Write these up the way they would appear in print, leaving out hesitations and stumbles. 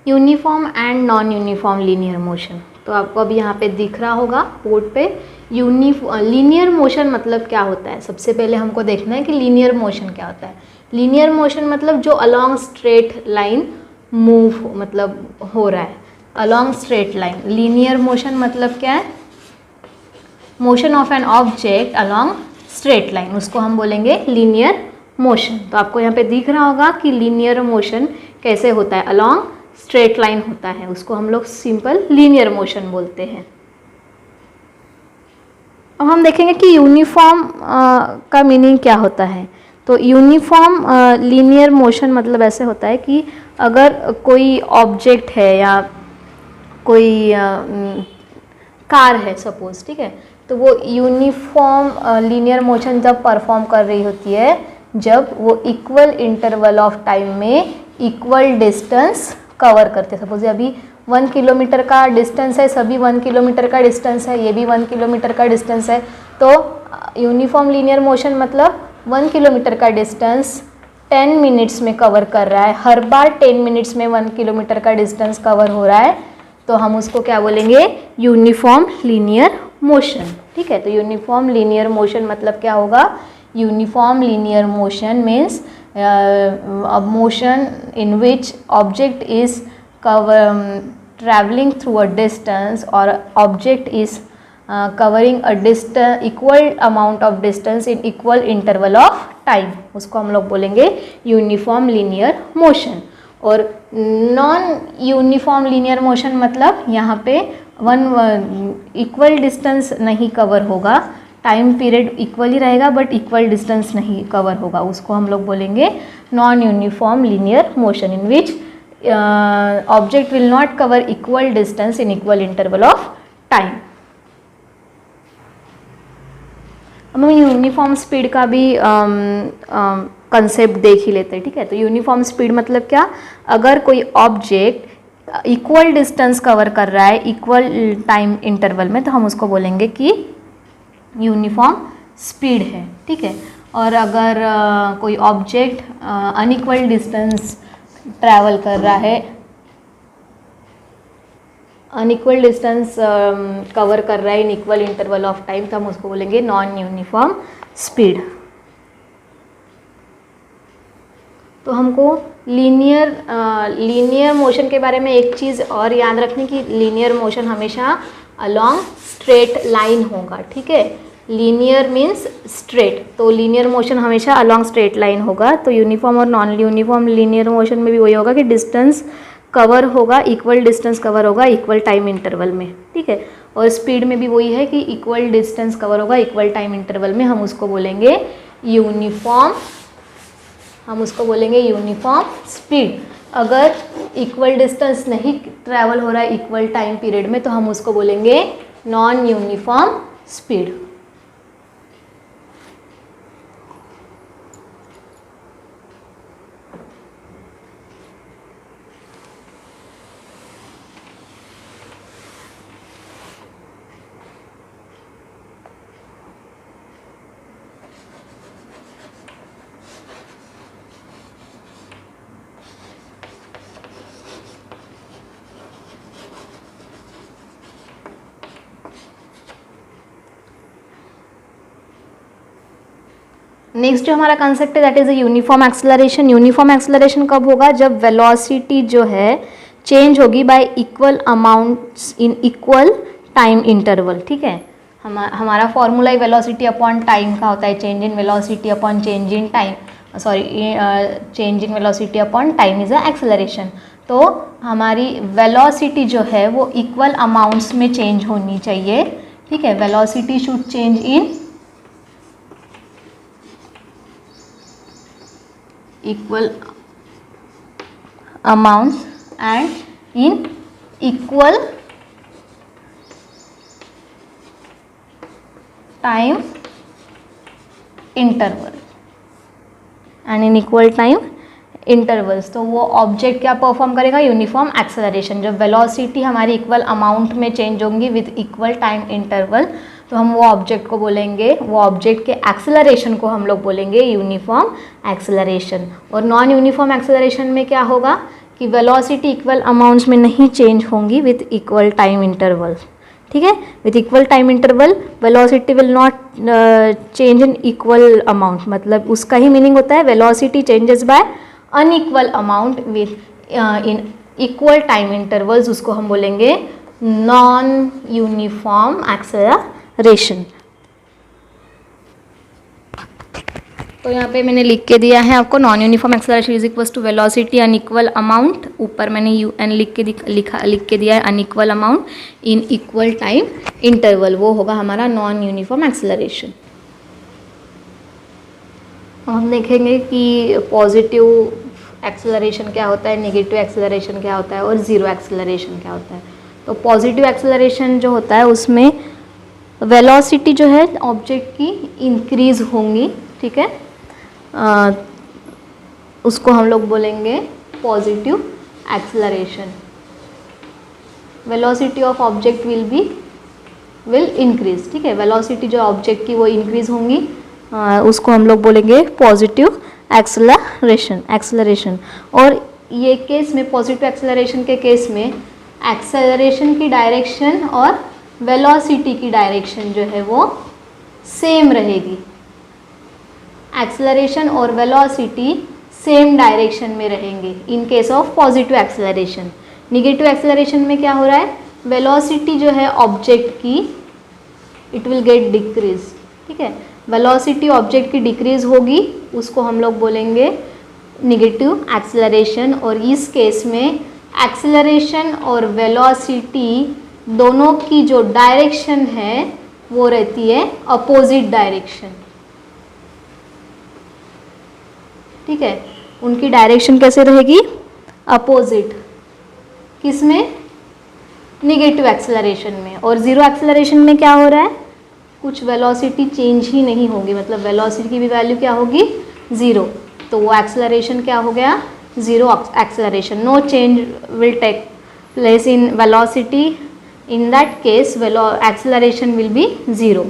Uniform and non uniform linear motion. तो आपको अभी यहाँ पे दिख रहा होगा बोर्ड पे लीनियर मोशन मतलब क्या होता है। सबसे पहले हमको देखना है कि लीनियर मोशन क्या होता है। लीनियर मोशन मतलब जो अलोंग स्ट्रेट लाइन मूव मतलब हो रहा है, along straight line. Linear motion मतलब क्या है, motion of an object along straight line, उसको हम बोलेंगे लीनियर मोशन। तो आपको यहाँ पे दिख रहा होगा कि लीनियर मोशन कैसे होता है, अलोंग स्ट्रेट लाइन होता है, उसको हम लोग सिंपल लीनियर मोशन बोलते हैं। अब हम देखेंगे कि यूनिफॉर्म का मीनिंग क्या होता है। तो यूनिफॉर्म लीनियर मोशन मतलब ऐसे होता है कि अगर कोई ऑब्जेक्ट है या कोई कार है सपोज, ठीक है, तो वो यूनिफॉर्म लीनियर मोशन जब परफॉर्म कर रही होती है जब वो इक्वल इंटरवल ऑफ टाइम में इक्वल डिस्टेंस कवर करते हैं। सपोज अभी 1 किलोमीटर का डिस्टेंस है, सभी 1 किलोमीटर का डिस्टेंस है, ये भी 1 किलोमीटर का डिस्टेंस है, तो यूनिफॉर्म लीनियर मोशन मतलब 1 किलोमीटर का डिस्टेंस 10 मिनट्स में कवर कर रहा है। हर बार 10 मिनट्स में 1 किलोमीटर का डिस्टेंस कवर हो रहा है, तो हम उसको क्या बोलेंगे, यूनिफॉर्म लीनियर मोशन। ठीक है, तो यूनिफॉर्म लीनियर मोशन मतलब क्या होगा, uniform linear motion means a motion in which object is traveling through a distance or object is covering a distance equal amount of distance in equal interval of time, उसको हम लोग बोलेंगे uniform linear motion. और non uniform linear motion मतलब यहाँ पे equal distance नहीं cover होगा, टाइम पीरियड इक्वल ही रहेगा बट इक्वल डिस्टेंस नहीं कवर होगा, उसको हम लोग बोलेंगे non uniform linear motion in which object will not cover equal distance in equal interval of time. अब हम यूनिफॉर्म स्पीड का भी कंसेप्ट देख ही लेते हैं। ठीक है, तो यूनिफॉर्म स्पीड मतलब क्या, अगर कोई ऑब्जेक्ट इक्वल डिस्टेंस कवर कर रहा है इक्वल टाइम इंटरवल में, तो हम उसको बोलेंगे कि यूनिफॉर्म स्पीड है। ठीक है, और अगर कोई ऑब्जेक्ट अनइक्वल डिस्टेंस ट्रैवल कर रहा है, अनइक्वल डिस्टेंस कवर कर रहा है in equal interval of time, तो हम उसको बोलेंगे नॉन यूनिफॉर्म स्पीड। तो हमको लीनियर मोशन के बारे में एक चीज़ और याद रखनी कि लीनियर मोशन हमेशा अलोंग स्ट्रेट लाइन होगा। ठीक है, लीनियर मीन्स स्ट्रेट, तो लीनियर मोशन हमेशा अलोंग स्ट्रेट लाइन होगा। तो यूनिफॉर्म और नॉन यूनिफॉर्म लीनियर मोशन में भी वही होगा कि डिस्टेंस कवर होगा, इक्वल डिस्टेंस कवर होगा इक्वल टाइम इंटरवल में। ठीक है, और स्पीड में भी वही है कि इक्वल डिस्टेंस कवर होगा इक्वल टाइम इंटरवल में, हम उसको बोलेंगे यूनिफॉर्म, हम उसको बोलेंगे यूनिफॉर्म स्पीड। अगर इक्वल डिस्टेंस नहीं ट्रैवल हो रहा है इक्वल टाइम पीरियड में, तो हम उसको बोलेंगे नॉन यूनिफॉर्म स्पीड। नेक्स्ट जो हमारा कंसेप्ट है that is uniform acceleration. Uniform acceleration कब होगा, जब वेलोसिटी जो है चेंज होगी by equal amounts in equal time interval. ठीक है, हमारा फॉर्मूला ही वेलोसिटी अपॉन टाइम का होता है, change in velocity upon change in time, change in velocity upon time is a acceleration. तो हमारी वेलोसिटी जो है वो इक्वल अमाउंट्स में चेंज होनी चाहिए। ठीक है, velocity should change in equal amounts and in equal time interval and in equal time intervals। तो वो ऑब्जेक्ट क्या परफॉर्म करेगा, यूनिफॉर्म एक्सेलरेशन। जब वेलोसिटी हमारी इक्वल अमाउंट में चेंज होंगी विद इक्वल टाइम इंटरवल, तो हम वो ऑब्जेक्ट को बोलेंगे, वो ऑब्जेक्ट के एक्सेलरेशन को हम लोग बोलेंगे यूनिफॉर्म एक्सेलरेशन। और नॉन यूनिफॉर्म एक्सेलरेशन में क्या होगा कि वेलोसिटी इक्वल अमाउंट्स में नहीं चेंज होंगी विथ इक्वल टाइम इंटरवल, ठीक है। With equal time interval velocity will not change in equal amount, मतलब उसका ही मीनिंग होता है velocity changes by unequal amount with in equal time intervals, उसको हम बोलेंगे नॉन यूनिफॉर्म एक्सेलरेशन। तो यहाँ पे मैंने लिख के दिया है आपको, non uniform acceleration is equals to velocity unequal amount, ऊपर मैंने यू एन लिख के दिया है unequal amount in equal time interval, वो होगा हमारा नॉन यूनिफॉर्म एक्सेलरेशन। हम देखेंगे कि पॉजिटिव एक्सेलरेशन क्या होता है, नेगेटिव एक्सेलरेशन क्या होता है और ज़ीरो एक्सेलरेशन क्या होता है। तो पॉजिटिव एक्सेलरेशन जो होता है उसमें वेलोसिटी जो है ऑब्जेक्ट की इंक्रीज होंगी, ठीक है, उसको हम लोग बोलेंगे positive acceleration. Velocity of object will increase, ठीक है, वेलोसिटी जो ऑब्जेक्ट की वो इंक्रीज होंगी, उसको हम लोग बोलेंगे पॉजिटिव एक्सेलरेशन। और ये केस में, पॉजिटिव एक्सेलरेशन के केस में एक्सेलरेशन की डायरेक्शन और वेलोसिटी की डायरेक्शन जो है वो सेम रहेगी। एक्सेलरेशन और वेलोसिटी सेम डायरेक्शन में रहेंगे in case of positive acceleration. Negative acceleration में क्या हो रहा है, वेलोसिटी जो है ऑब्जेक्ट की इट विल गेट डिक्रीज, ठीक है, वेलोसिटी ऑब्जेक्ट की डिक्रीज होगी, उसको हम लोग बोलेंगे निगेटिव एक्सेलरेशन। और इस केस में एक्सेलरेशन और वेलोसिटी दोनों की जो डायरेक्शन है वो रहती है अपोजिट डायरेक्शन, ठीक है, उनकी डायरेक्शन कैसे रहेगी, अपोजिट, किसमें, निगेटिव एक्सेलरेशन में। और ज़ीरो एक्सेलरेशन में क्या हो रहा है, कुछ वेलोसिटी चेंज ही नहीं होगी, मतलब वेलोसिटी की भी वैल्यू क्या होगी, ज़ीरो, तो वो एक्सेलरेशन क्या हो गया, zero acceleration. No change will take place in velocity, in that case acceleration will be zero.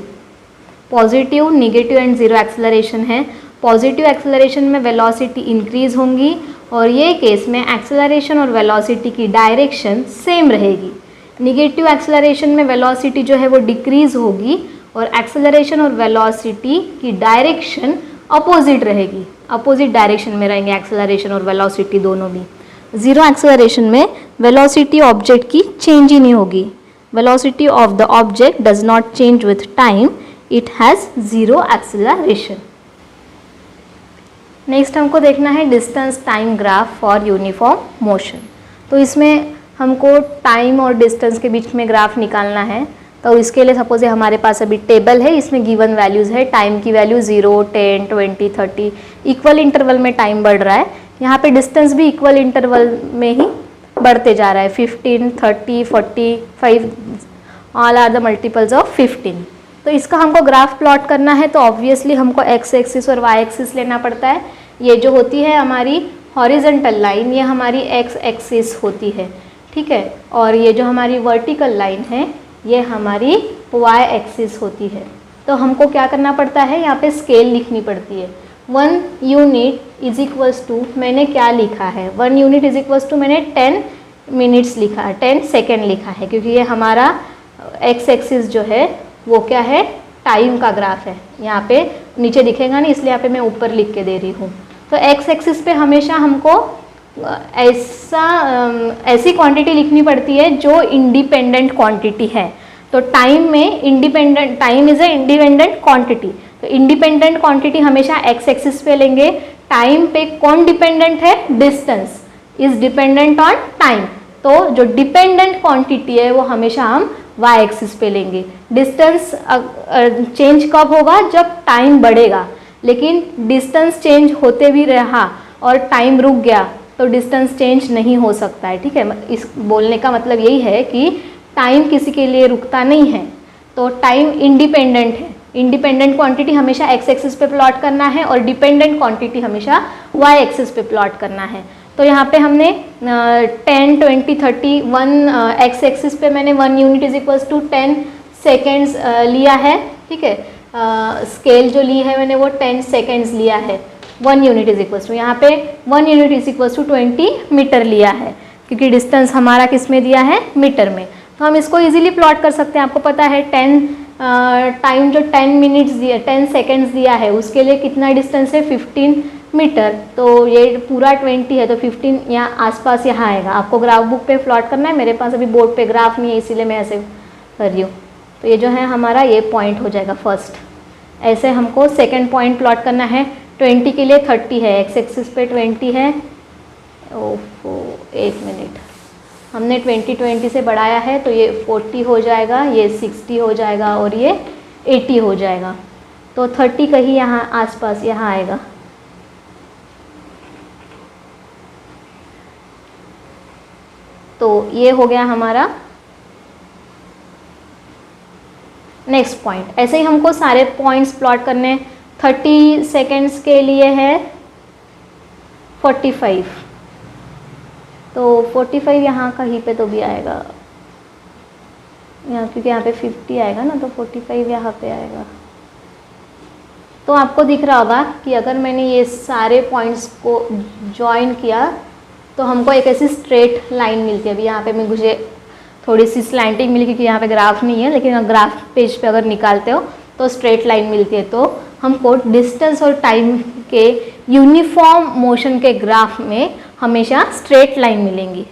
Positive, negative and zero acceleration है। पॉजिटिव एक्सेलरेशन में वेलोसिटी इंक्रीज होंगी और ये केस में एक्सेलरेशन और वेलोसिटी की डायरेक्शन सेम रहेगी। निगेटिव एक्सेलरेशन में वेलोसिटी जो है वो डिक्रीज होगी और एक्सेलरेशन और वेलोसिटी की डायरेक्शन अपोजिट रहेगी, अपोजिट डायरेक्शन में रहेंगे एक्सेलरेशन और वेलोसिटी दोनों भी। ज़ीरो एक्सेलरेशन में वेलोसिटी ऑब्जेक्ट की चेंज ही नहीं होगी, velocity of the object does not change with time, it has zero acceleration. Next हमको देखना है distance time graph for uniform motion. तो इसमें हमको टाइम और डिस्टेंस के बीच में ग्राफ निकालना है। तो इसके लिए सपोज हमारे पास अभी टेबल है, इसमें गिवन वैल्यूज़ है, टाइम की वैल्यू 0, 10, 20, 30, इक्वल इंटरवल में टाइम बढ़ रहा है। यहाँ पे डिस्टेंस भी इक्वल इंटरवल में ही बढ़ते जा रहा है, 15, 30, 45, all are the multiples of 15। तो इसका हमको ग्राफ प्लॉट करना है, तो ऑब्वियसली हमको एक्स एक्सिस और वाई एक्सिस लेना पड़ता है। ये जो होती है हमारी हॉरिजॉन्टल लाइन, ये हमारी एक्स एक्सिस होती है, ठीक है, और ये जो हमारी वर्टिकल लाइन है ये हमारी वाई एक्सिस होती है। तो हमको क्या करना पड़ता है, यहाँ पे स्केल लिखनी पड़ती है। 1 यूनिट इज इक्वल्स टू, मैंने क्या लिखा है, 1 यूनिट इज इक्वल्स टू मैंने 10 मिनट्स लिखा है, 10 सेकेंड लिखा है, क्योंकि ये हमारा एक्स एक्सिस जो है वो क्या है, टाइम का ग्राफ है। यहाँ पे नीचे दिखेगा नहीं, इसलिए यहाँ पे मैं ऊपर लिख के दे रही हूँ। तो एक्स एक्सिस पे हमेशा हमको ऐसी क्वांटिटी लिखनी पड़ती है जो इंडिपेंडेंट क्वांटिटी है। तो टाइम में independent, time is a independent quantity, तो इंडिपेंडेंट क्वांटिटी हमेशा एक्स एक्सिस पे लेंगे। टाइम पे कौन डिपेंडेंट है, distance is dependent on time, तो जो डिपेंडेंट क्वांटिटी है वो हमेशा हम वाई एक्सिस पे लेंगे। डिस्टेंस चेंज कब होगा, जब टाइम बढ़ेगा, लेकिन डिस्टेंस चेंज होते भी रहा और टाइम रुक गया तो डिस्टेंस चेंज नहीं हो सकता है, ठीक है। इस बोलने का मतलब यही है कि टाइम किसी के लिए रुकता नहीं है, तो टाइम इंडिपेंडेंट है। इंडिपेंडेंट क्वांटिटी हमेशा एक्स एक्सिस पे प्लॉट करना है और डिपेंडेंट क्वांटिटी हमेशा वाई एक्सिस पे प्लॉट करना है। तो यहाँ पे हमने 10, 20, 30, 1 एक्स एक्सिस पे मैंने 1 unit is equals to 10 seconds लिया है, ठीक है। स्केल जो ली है मैंने वो 10 सेकेंड्स लिया है। 1 यूनिट इज इक्वल टू, यहाँ पे 1 unit is equal to 20 metre लिया है, क्योंकि डिस्टेंस हमारा किस में दिया है, मीटर में। तो हम इसको इजीली प्लॉट कर सकते हैं। आपको पता है 10 टाइम जो 10 मिनट्स दिया, 10 सेकेंड्स दिया है, उसके लिए कितना डिस्टेंस है, 15 मीटर। तो ये पूरा 20 है, तो 15 यहाँ आसपास यहाँ आएगा। आपको ग्राफ बुक पे प्लॉट करना है, मेरे पास अभी बोर्ड पे ग्राफ नहीं है, इसीलिए मैं ऐसे कर रही हूँ। तो ये जो है हमारा ये पॉइंट हो जाएगा फर्स्ट। ऐसे हमको सेकेंड पॉइंट प्लॉट करना है। 20 के लिए 30 है, एक्स एक्सिस पे 20 है। ओफो, 1 मिनट, हमने 20 से बढ़ाया है, तो ये 40 हो जाएगा, ये 60 हो जाएगा और ये 80 हो जाएगा। तो 30 कहीं यहाँ आसपास यहाँ आएगा। तो ये हो गया हमारा नेक्स्ट पॉइंट। ऐसे ही हमको सारे पॉइंट्स प्लॉट करने। 30 सेकेंड्स के लिए है 45, तो 45 यहाँ कहीं पे तो भी आएगा, यहाँ क्योंकि यहाँ पे 50 आएगा ना, तो 45 यहाँ पे आएगा। तो आपको दिख रहा होगा कि अगर मैंने ये सारे पॉइंट्स को ज्वाइन किया तो हमको एक ऐसी स्ट्रेट लाइन मिलती है। अभी यहाँ पे मुझे थोड़ी सी स्लैंटिंग मिली क्योंकि यहाँ पे ग्राफ नहीं है, लेकिन ग्राफ पेज पे अगर निकालते हो तो स्ट्रेट लाइन मिलती है। तो हमको डिस्टेंस और टाइम के यूनिफॉर्म मोशन के ग्राफ में हमेशा स्ट्रेट लाइन मिलेंगी।